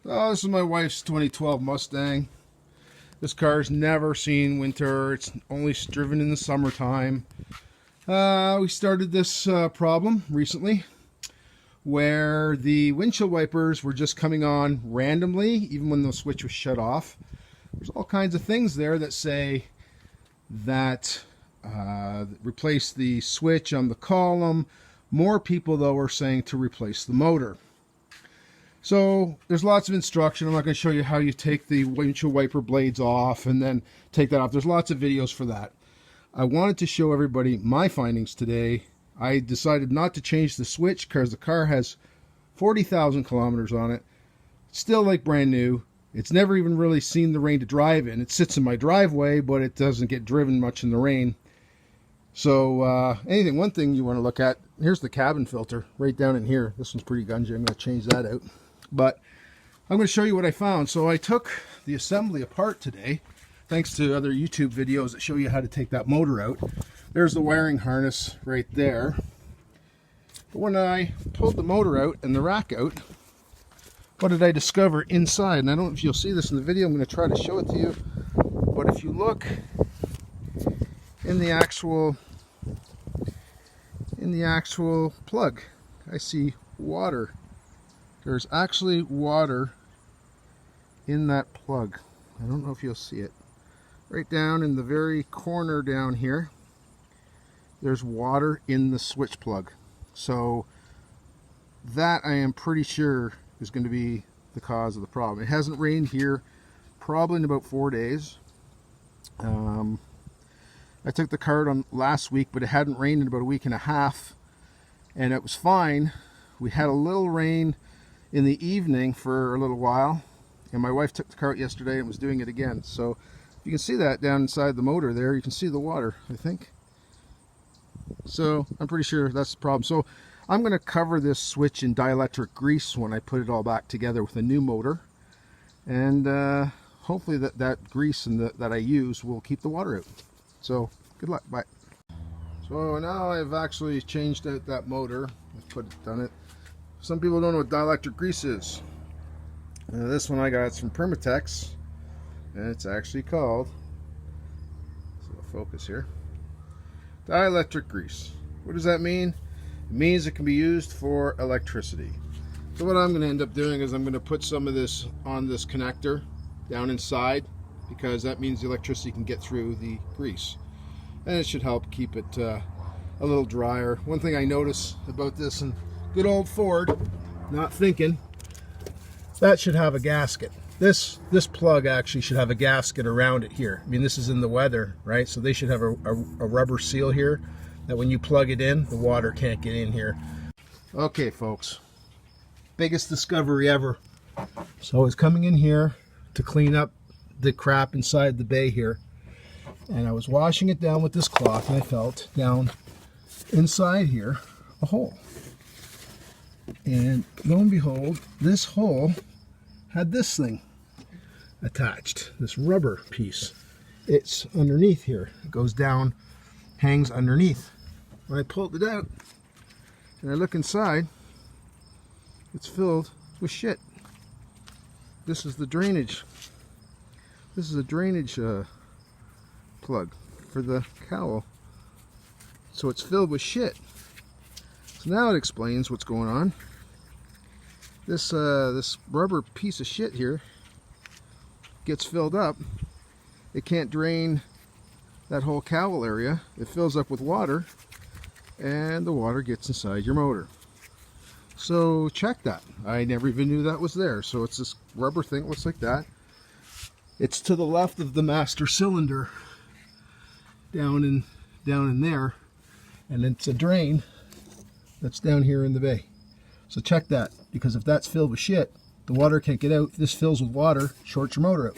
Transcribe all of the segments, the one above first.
Oh, this is my wife's 2012 Mustang. This car's never seen winter. It's only driven in the summertime. We started this problem recently where the windshield wipers were just coming on randomly, even when the switch was shut off. There's all kinds of things there that say that replace the switch on the column. More people, though, are saying to replace the motor. So there's lots of instruction. I'm not going to show you how you take the windshield wiper blades off and then take that off. There's lots of videos for that. I wanted to show everybody my findings today. I decided not to change the switch because the car has 40,000 kilometers on it. It's still like brand new. It's never even really seen the rain to drive in. It sits in my driveway, but it doesn't get driven much in the rain. So one thing you want to look at, here's the cabin filter right down in here. This one's pretty gungy. I'm going to change that out. But I'm going to show you what I found. So I took the assembly apart today, thanks to other YouTube videos that show you how to take that motor out. There's the wiring harness right there. But when I pulled the motor out and the rack out, what did I discover inside? And I don't know if you'll see this in the video. I'm going to try to show it to you. But if you look in the actual plug, I see water. There's actually water in that plug. I don't know if you'll see it. Right down in the very corner down here, there's water in the switch plug. So that, I am pretty sure, is going to be the cause of the problem. It hasn't rained here probably in about 4 days. I took the car on last week, but it hadn't rained in about a week and a half, and it was fine. We had a little rain in the evening for a little while, and my wife took the car out yesterday and was doing it again. So you can see that down inside the motor there. You can see the water, I think. So I'm pretty sure that's the problem. So I'm going to cover this switch in dielectric grease when I put it all back together with a new motor, and hopefully that grease that I use will keep the water out. So good luck. Bye. So now I've actually changed out that motor. I've done it. Some people don't know what dielectric grease is. This one I got from Permatex, and it's actually called, so I'll focus here, dielectric grease. What does that mean? It means it can be used for electricity. So what I'm going to end up doing is I'm going to put some of this on this connector down inside, because that means the electricity can get through the grease, and it should help keep it a little drier. One thing I notice about this, and good old Ford, not thinking, that should have a gasket. This plug actually should have a gasket around it here. I mean, this is in the weather, right? So they should have a rubber seal here that when you plug it in, the water can't get in here. Okay, folks, biggest discovery ever. So I was coming in here to clean up the crap inside the bay here, and I was washing it down with this cloth, and I felt down inside here a hole. And lo and behold, this hole had this thing attached, this rubber piece. It's underneath here. It goes down, hangs underneath. When I pulled it out and I look inside, it's filled with shit. This is the drainage. This is a drainage plug for the COWL. So it's filled with shit. So now it explains what's going on. This rubber piece of shit here gets filled up. It can't drain that whole COWL area. It fills up with water, and the water gets inside your motor. So check that. I never even knew that was there. So it's this rubber thing that looks like that. It's to the left of the master cylinder, down in there, and it's a drain that's down here in the bay. So check that, because if that's filled with shit, the water can't get out. If this fills with water, shorts your motor out.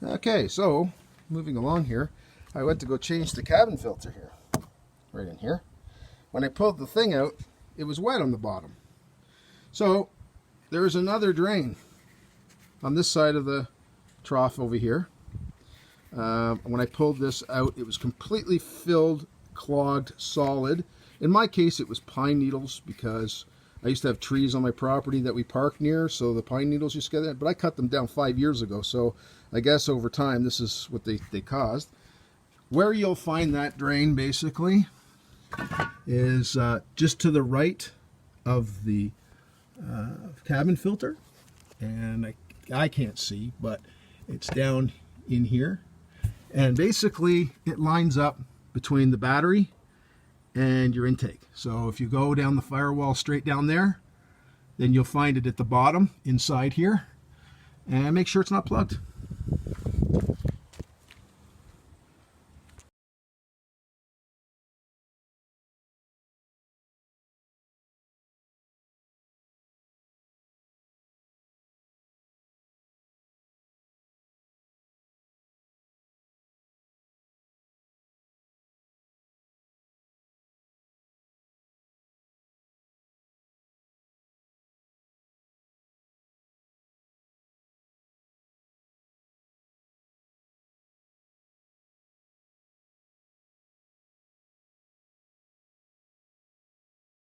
Okay, so moving along here, I went to go change the cabin filter here, right in here. When I pulled the thing out, it was wet on the bottom. So there is another drain on this side of the trough over here. When I pulled this out, it was completely filled, clogged, solid. In my case, it was pine needles, because I used to have trees on my property that we parked near, so the pine needles used to get in, but I cut them down 5 years ago, so I guess over time this is what they caused. Where you'll find that drain basically is just to the right of the cabin filter, and I can't see, but it's down in here, and basically it lines up between the battery and your intake. So if you go down the firewall straight down there, then you'll find it at the bottom inside here, and make sure it's not plugged.